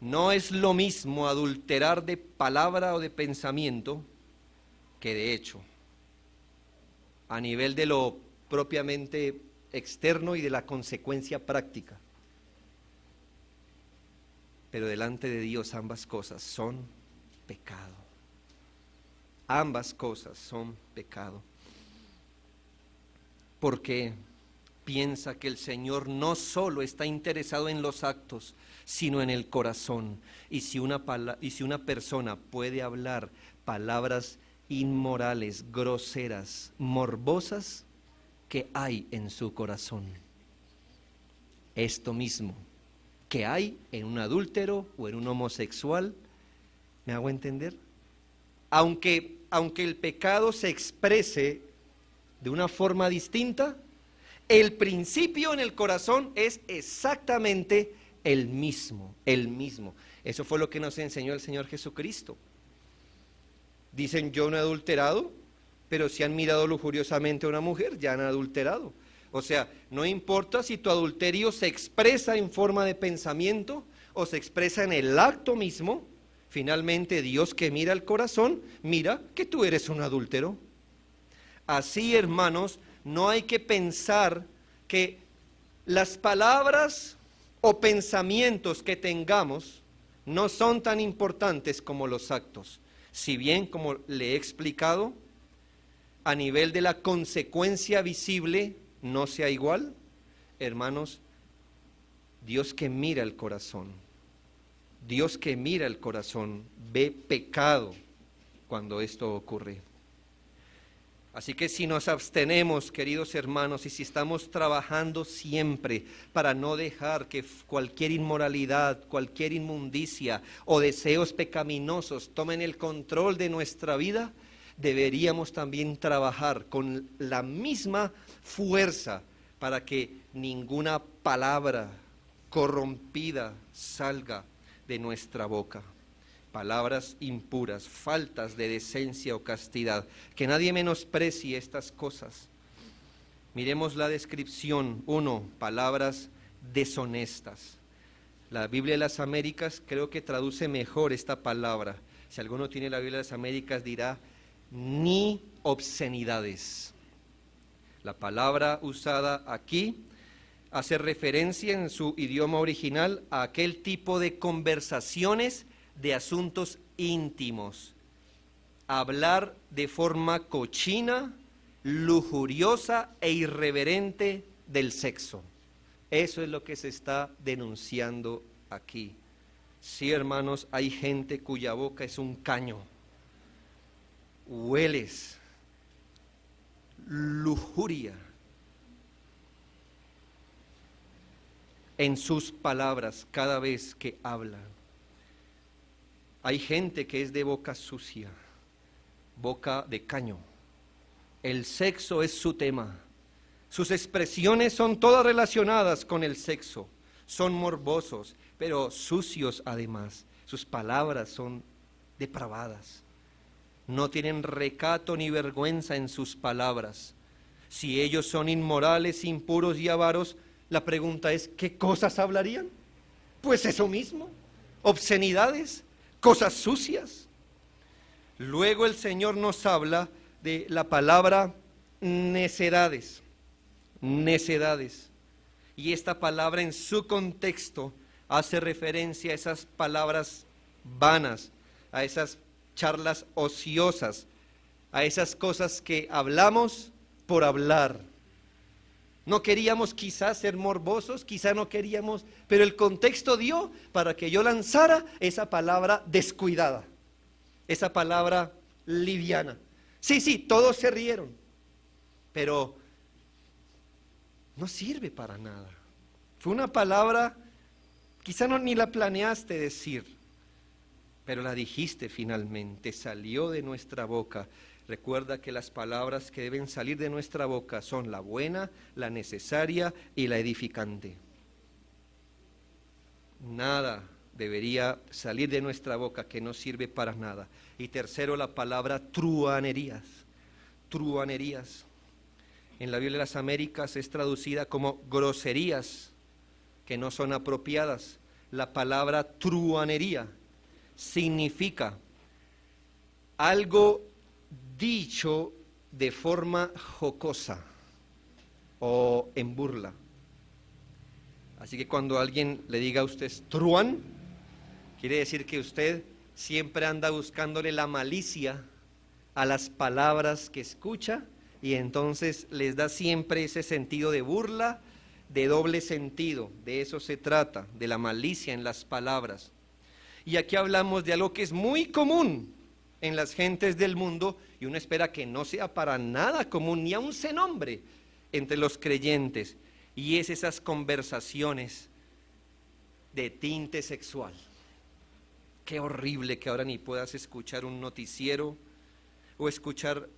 no es lo mismo adulterar de palabra o de pensamiento que de hecho. A nivel de lo propiamente externo y de la consecuencia práctica. Pero delante de Dios ambas cosas son pecado. Ambas cosas son pecado. Porque piensa que el Señor no solo está interesado en los actos, sino en el corazón. Y si una persona puede hablar palabras inmorales, groseras, morbosas, ¿qué hay en su corazón? Esto mismo que hay en un adúltero o en un homosexual. ¿Me hago entender? Aunque el pecado se exprese de una forma distinta, el principio en el corazón es exactamente el mismo. Eso fue lo que nos enseñó el Señor Jesucristo. Dicen, yo no he adulterado, pero si han mirado lujuriosamente a una mujer, ya han adulterado. O sea, no importa si tu adulterio se expresa en forma de pensamiento o se expresa en el acto mismo, finalmente Dios, que mira el corazón, mira que tú eres un adúltero. Así, hermanos, no hay que pensar que las palabras o pensamientos que tengamos no son tan importantes como los actos. Si bien, como le he explicado, a nivel de la consecuencia visible no sea igual, hermanos, Dios que mira el corazón, ve pecado cuando esto ocurre. Así que si nos abstenemos, queridos hermanos, y si estamos trabajando siempre para no dejar que cualquier inmoralidad, cualquier inmundicia o deseos pecaminosos tomen el control de nuestra vida, deberíamos también trabajar con la misma fuerza para que ninguna palabra corrompida salga de nuestra boca. Palabras impuras, faltas de decencia o castidad. Que nadie menosprecie estas cosas. Miremos la descripción. 1. Palabras deshonestas. La Biblia de las Américas creo que traduce mejor esta palabra. Si alguno tiene la Biblia de las Américas dirá, ni obscenidades. La palabra usada aquí hace referencia en su idioma original a aquel tipo de conversaciones de asuntos íntimos, hablar de forma cochina, lujuriosa e irreverente del sexo. Eso es lo que se está denunciando aquí. Sí, hermanos, hay gente cuya boca es un caño. Hueles lujuria en sus palabras cada vez que hablan. Hay gente que es de boca sucia, boca de caño. El sexo es su tema. Sus expresiones son todas relacionadas con el sexo. Son morbosos, pero sucios además. Sus palabras son depravadas. No tienen recato ni vergüenza en sus palabras. Si ellos son inmorales, impuros y avaros, la pregunta es, ¿qué cosas hablarían? Pues eso mismo, obscenidades, cosas sucias. Luego el Señor nos habla de la palabra necedades. Y esta palabra en su contexto hace referencia a esas palabras vanas, a esas charlas ociosas, a esas cosas que hablamos por hablar. No queríamos quizás ser morbosos, quizás no queríamos, pero el contexto dio para que yo lanzara esa palabra descuidada, esa palabra liviana. Sí, todos se rieron, pero no sirve para nada. Fue una palabra, quizás ni la planeaste decir, pero la dijiste finalmente, salió de nuestra boca. Recuerda que las palabras que deben salir de nuestra boca son la buena, la necesaria y la edificante. Nada debería salir de nuestra boca que no sirve para nada. Y tercero, la palabra truhanerías. En la Biblia de las Américas es traducida como groserías que no son apropiadas. La palabra truhanería significa algo dicho de forma jocosa o en burla. Así que cuando alguien le diga a usted truán, quiere decir que usted siempre anda buscándole la malicia a las palabras que escucha y entonces les da siempre ese sentido de burla, de doble sentido. De eso se trata, de la malicia en las palabras. Y aquí hablamos de algo que es muy común en las gentes del mundo y uno espera que no sea para nada común, ni aun se nombre entre los creyentes, y es esas conversaciones de tinte sexual. Qué horrible que ahora ni puedas escuchar un noticiero o escuchar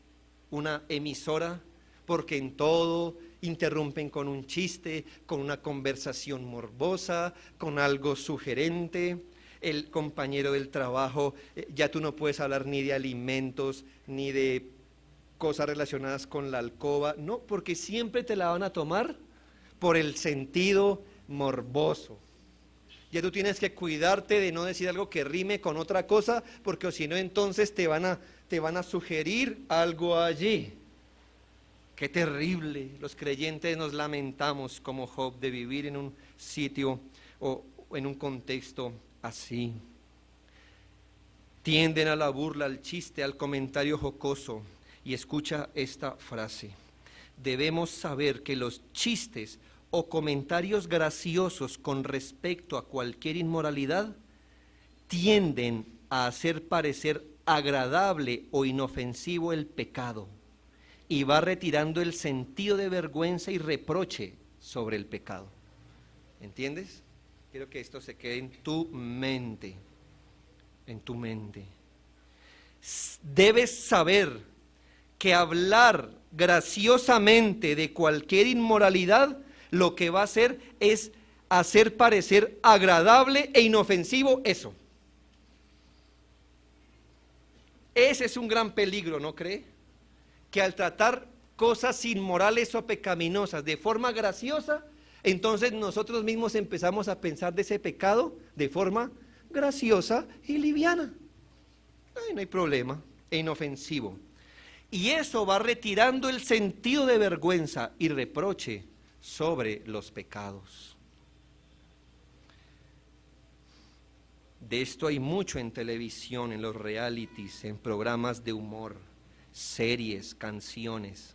una emisora, porque en todo interrumpen con un chiste, con una conversación morbosa, con algo sugerente. El compañero del trabajo, ya tú no puedes hablar ni de alimentos, ni de cosas relacionadas con la alcoba, no, porque siempre te la van a tomar por el sentido morboso. Ya tú tienes que cuidarte de no decir algo que rime con otra cosa, porque si no entonces te van a sugerir algo allí. Qué terrible. Los creyentes nos lamentamos como Job de vivir en un sitio o en un contexto así. Tienden a la burla, al chiste, al comentario jocoso. Y escucha esta frase: debemos saber que los chistes o comentarios graciosos con respecto a cualquier inmoralidad tienden a hacer parecer agradable o inofensivo el pecado y va retirando el sentido de vergüenza y reproche sobre el pecado. ¿Entiendes? Quiero que esto se quede en tu mente, en tu mente. Debes saber que hablar graciosamente de cualquier inmoralidad lo que va a hacer es hacer parecer agradable e inofensivo eso. Ese es un gran peligro, ¿no cree? Que al tratar cosas inmorales o pecaminosas de forma graciosa, entonces nosotros mismos empezamos a pensar de ese pecado de forma graciosa y liviana. Ay, no hay problema, e inofensivo. Y eso va retirando el sentido de vergüenza y reproche sobre los pecados. De esto hay mucho en televisión, en los realities, en programas de humor, series, canciones.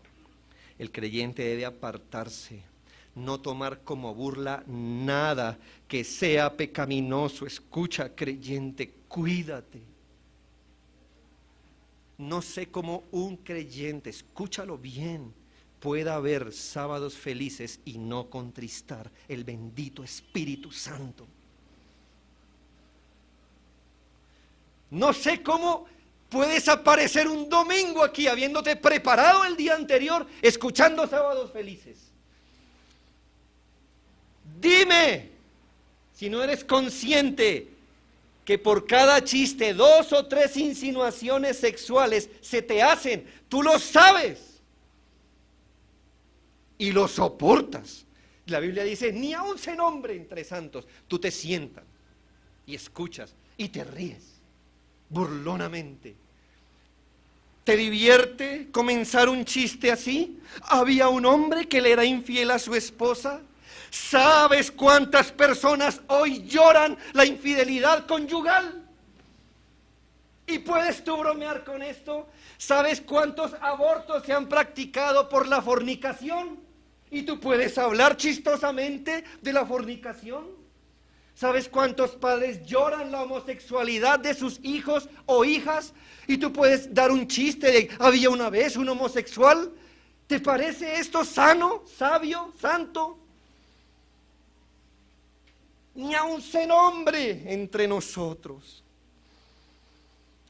El creyente debe apartarse, no tomar como burla nada que sea pecaminoso. Escucha, creyente, cuídate. No sé cómo un creyente, escúchalo bien, pueda haber sábados felices y no contristar el bendito Espíritu Santo. No sé cómo puedes aparecer un domingo aquí habiéndote preparado el día anterior, escuchando sábados felices. Dime, si no eres consciente que por cada chiste 2 o 3 insinuaciones sexuales se te hacen, tú lo sabes y lo soportas. La Biblia dice, ni aun se nombre entre santos. Tú te sientas y escuchas y te ríes burlonamente. ¿Te divierte comenzar un chiste así? Había un hombre que le era infiel a su esposa. ¿Sabes cuántas personas hoy lloran la infidelidad conyugal? ¿Y puedes tú bromear con esto? ¿Sabes cuántos abortos se han practicado por la fornicación? ¿Y tú puedes hablar chistosamente de la fornicación? ¿Sabes cuántos padres lloran la homosexualidad de sus hijos o hijas? ¿Y tú puedes dar un chiste de había una vez un homosexual? ¿Te parece esto sano, sabio, santo? Ni aun se nombre entre nosotros.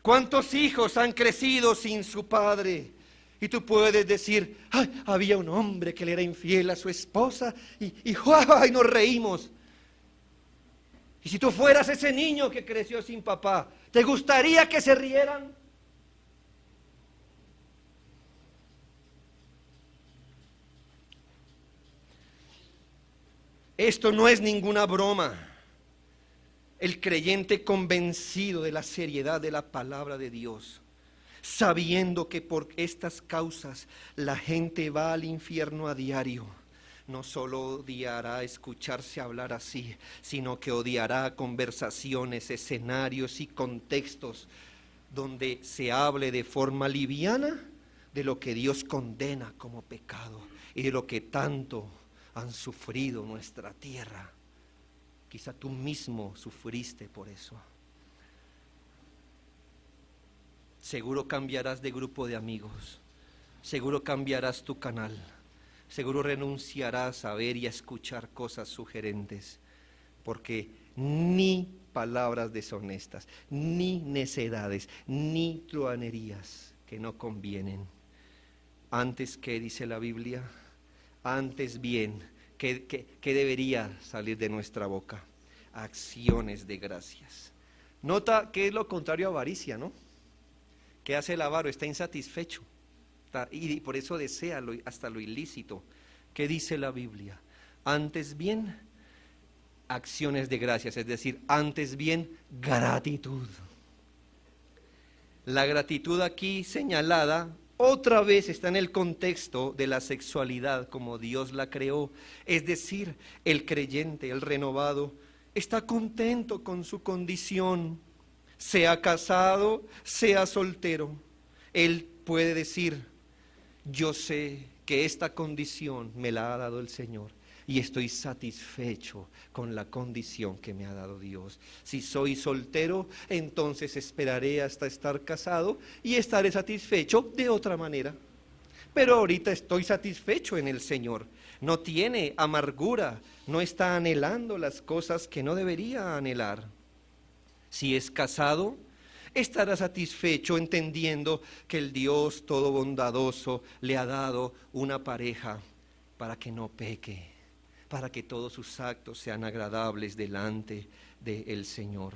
¿Cuántos hijos han crecido sin su padre? Y tú puedes decir, ay, había un hombre que le era infiel a su esposa y nos reímos. Y si tú fueras ese niño que creció sin papá, ¿te gustaría que se rieran? Esto no es ninguna broma. El creyente convencido de la seriedad de la palabra de Dios, sabiendo que por estas causas la gente va al infierno a diario, no solo odiará escucharse hablar así, sino que odiará conversaciones, escenarios y contextos donde se hable de forma liviana de lo que Dios condena como pecado y de lo que tanto han sufrido nuestra tierra. Quizá tú mismo sufriste por eso. Seguro cambiarás de grupo de amigos, seguro cambiarás tu canal, seguro renunciarás a ver y a escuchar cosas sugerentes, porque ni palabras deshonestas, ni necedades, ni truhanerías que no convienen. Antes, ¿qué dice la Biblia? Antes bien, ¿qué debería salir de nuestra boca? Acciones de gracias. Nota que es lo contrario a avaricia, ¿no? ¿Qué hace el avaro? Está insatisfecho y por eso desea hasta lo ilícito. ¿Qué dice la Biblia? Antes bien, acciones de gracias, es decir, antes bien, gratitud. La gratitud aquí señalada otra vez está en el contexto de la sexualidad como Dios la creó, es decir, el creyente, el renovado, está contento con su condición, sea casado, sea soltero. Él puede decir, yo sé que esta condición me la ha dado el Señor y estoy satisfecho con la condición que me ha dado Dios. Si soy soltero, entonces esperaré hasta estar casado y estaré satisfecho de otra manera. Pero ahorita estoy satisfecho en el Señor. No tiene amargura, no está anhelando las cosas que no debería anhelar. Si es casado, estará satisfecho entendiendo que el Dios todo bondadoso le ha dado una pareja para que no peque, para que todos sus actos sean agradables delante del Señor.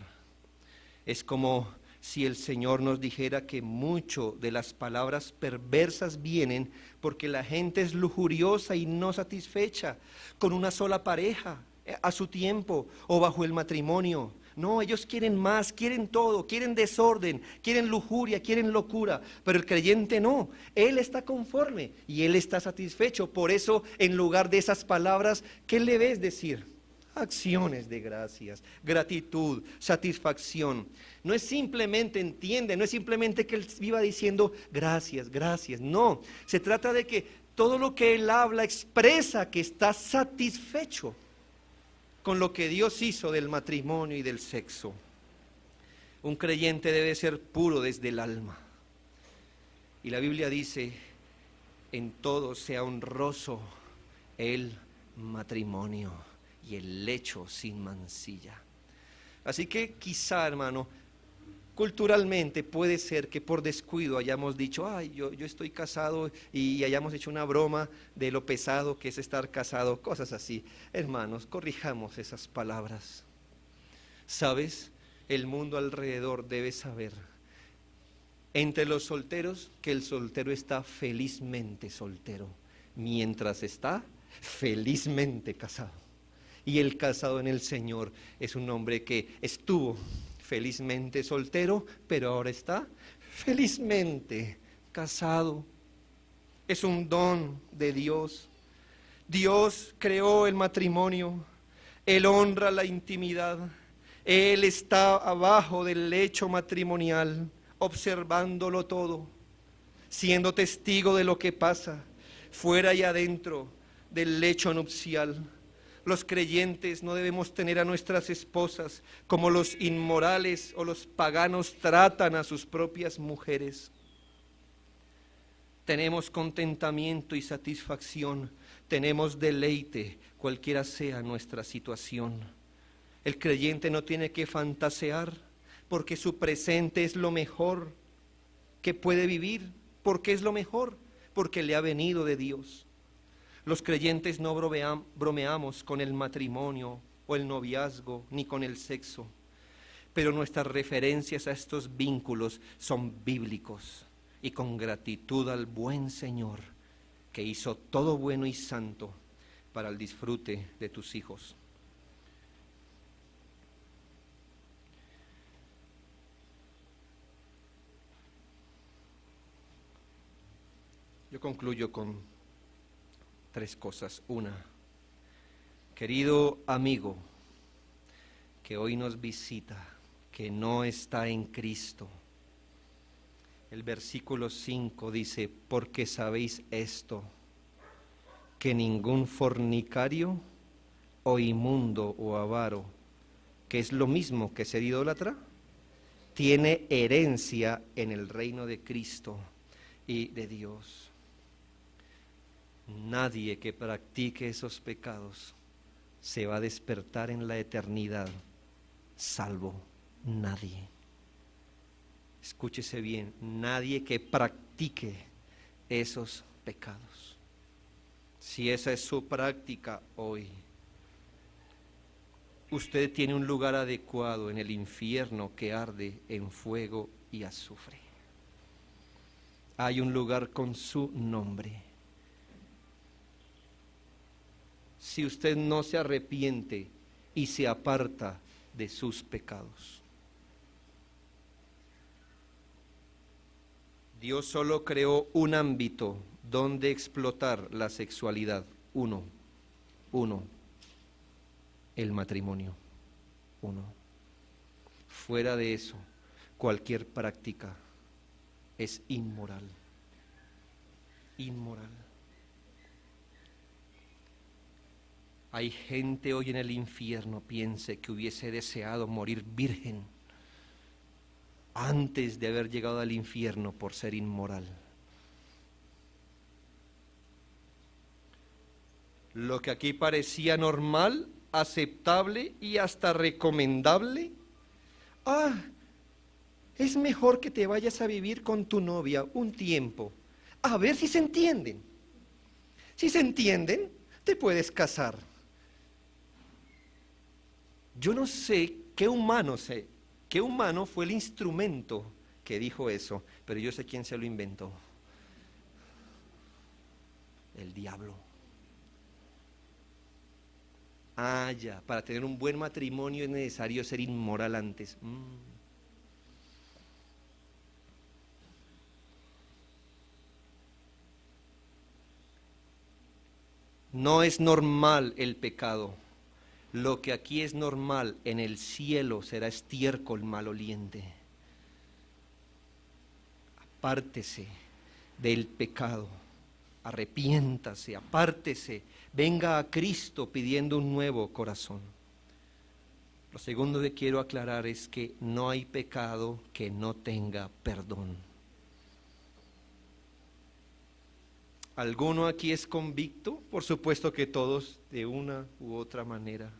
Es como si el Señor nos dijera que mucho de las palabras perversas vienen porque la gente es lujuriosa y no satisfecha con una sola pareja a su tiempo o bajo el matrimonio. No, ellos quieren más, quieren todo, quieren desorden, quieren lujuria, quieren locura, pero el creyente no, él está conforme y él está satisfecho. Por eso, en lugar de esas palabras, ¿qué le ves decir? Acciones de gracias, gratitud, satisfacción. No es simplemente, entiende, no es simplemente que él viva diciendo gracias, gracias, no. Se trata de que todo lo que él habla expresa que está satisfecho con lo que Dios hizo del matrimonio y del sexo. Un creyente debe ser puro desde el alma. Y la Biblia dice, en todo sea honroso el matrimonio y el lecho sin mancilla. Así que quizá, hermano, culturalmente puede ser que por descuido hayamos dicho, ay, yo estoy casado, y hayamos hecho una broma de lo pesado que es estar casado, cosas así. Hermanos, corrijamos esas palabras. ¿Sabes? El mundo alrededor debe saber, entre los solteros, que el soltero está felizmente soltero, mientras está felizmente casado. Y el casado en el Señor es un hombre que estuvo felizmente soltero, pero ahora está felizmente casado. Es un don de Dios. Dios creó el matrimonio, Él honra la intimidad, Él está abajo del lecho matrimonial, observándolo todo, siendo testigo de lo que pasa fuera y adentro del lecho nupcial. Los creyentes no debemos tener a nuestras esposas como los inmorales o los paganos tratan a sus propias mujeres. Tenemos contentamiento y satisfacción, tenemos deleite, cualquiera sea nuestra situación. El creyente no tiene que fantasear, porque su presente es lo mejor que puede vivir. ¿Por qué es lo mejor? Porque le ha venido de Dios. Los creyentes no bromeamos con el matrimonio o el noviazgo, ni con el sexo, pero nuestras referencias a estos vínculos son bíblicos, y con gratitud al buen Señor que hizo todo bueno y santo para el disfrute de tus hijos. Yo concluyo con 3 cosas. Una, querido amigo que hoy nos visita, que no está en Cristo, El versículo 5 dice, porque sabéis esto, que ningún fornicario o inmundo o avaro, que es lo mismo que ser idólatra, tiene herencia en el reino de Cristo y de Dios. Nadie que practique esos pecados se va a despertar en la eternidad salvo. Nadie. Escúchese bien, nadie que practique esos pecados. Si esa es su práctica hoy, usted tiene un lugar adecuado en el infierno que arde en fuego y azufre. Hay un lugar con su nombre. Si usted no se arrepiente y se aparta de sus pecados. Dios solo creó un ámbito donde explotar la sexualidad. Uno, el matrimonio. Uno. Fuera de eso, cualquier práctica es inmoral. Inmoral. Hay gente hoy en el infierno, piense, que hubiese deseado morir virgen antes de haber llegado al infierno por ser inmoral. Lo que aquí parecía normal, aceptable y hasta recomendable, es mejor que te vayas a vivir con tu novia un tiempo, a ver si se entienden. Si se entienden, te puedes casar. Yo no sé qué humano fue el instrumento que dijo eso, pero yo sé quién se lo inventó. El diablo. Ya, para tener un buen matrimonio es necesario ser inmoral antes. No es normal el pecado. Lo que aquí es normal, en el cielo será estiércol maloliente. Apártese del pecado, arrepiéntase, apártese, venga a Cristo pidiendo un nuevo corazón. Lo segundo que quiero aclarar es que no hay pecado que no tenga perdón. ¿Alguno aquí es convicto? Por supuesto que todos, de una u otra manera.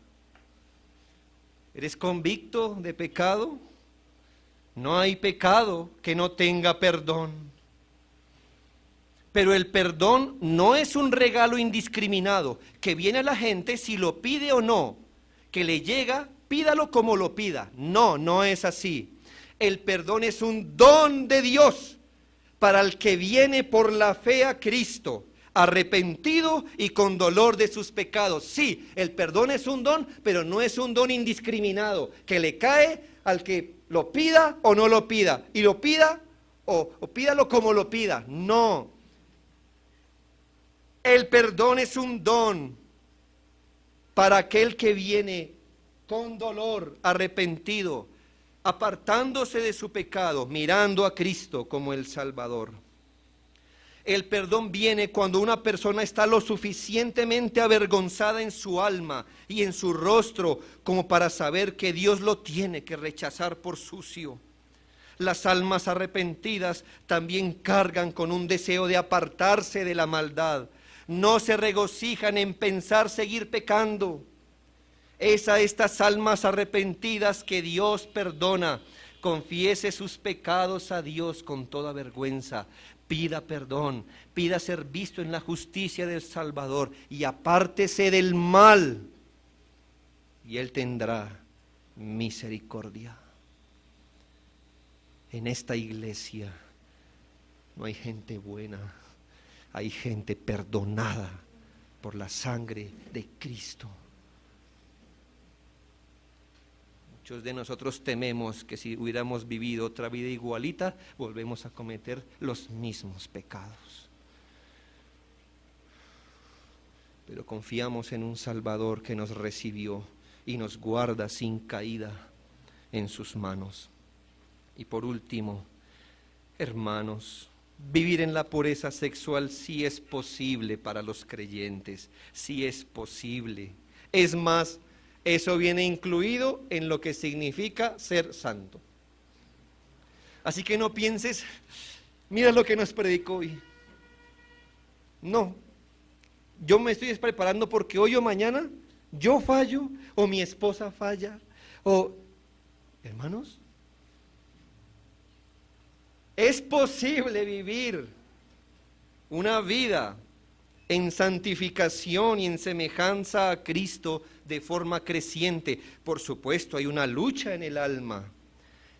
¿Eres convicto de pecado? No hay pecado que no tenga perdón. Pero el perdón no es un regalo indiscriminado, que viene a la gente si lo pide o no, que le llega, pídalo como lo pida. No, no es así. El perdón es un don de Dios para el que viene por la fe a Cristo, arrepentido y con dolor de sus pecados. Sí, el perdón es un don, pero no es un don indiscriminado, que le cae al que lo pida o no lo pida, y lo pida o pídalo como lo pida. No. El perdón es un don para aquel que viene con dolor, arrepentido, apartándose de su pecado, mirando a Cristo como el Salvador. El perdón viene cuando una persona está lo suficientemente avergonzada en su alma y en su rostro como para saber que Dios lo tiene que rechazar por sucio. Las almas arrepentidas también cargan con un deseo de apartarse de la maldad. No se regocijan en pensar seguir pecando. Es a estas almas arrepentidas que Dios perdona. Confiese sus pecados a Dios con toda vergüenza. Pida perdón, pida ser visto en la justicia del Salvador y apártese del mal. Y Él tendrá misericordia. En esta iglesia no hay gente buena, hay gente perdonada por la sangre de Cristo. Muchos de nosotros tememos que si hubiéramos vivido otra vida igualita, volvemos a cometer los mismos pecados. Pero confiamos en un Salvador que nos recibió y nos guarda sin caída en sus manos. Y por último, Hermanos, vivir en la pureza sexual sí es posible para los creyentes, sí es posible. Es más, eso viene incluido en lo que significa ser santo. Así que no pienses, mira lo que nos predicó hoy. No, yo me estoy preparando porque hoy o mañana yo fallo o mi esposa falla o... Hermanos, es posible vivir una vida en santificación y en semejanza a Cristo de forma creciente. Por supuesto, hay una lucha en el alma,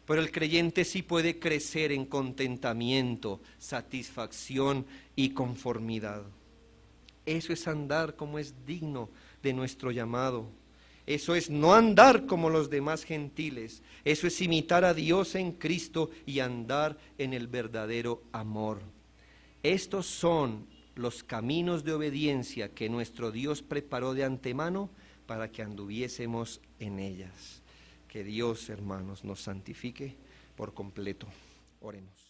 pero el creyente sí puede crecer en contentamiento, satisfacción y conformidad. Eso es andar como es digno de nuestro llamado. Eso es no andar como los demás gentiles. Eso es imitar a Dios en Cristo y andar en el verdadero amor. Estos son los caminos de obediencia que nuestro Dios preparó de antemano para que anduviésemos en ellas. Que Dios, hermanos, nos santifique por completo. Oremos.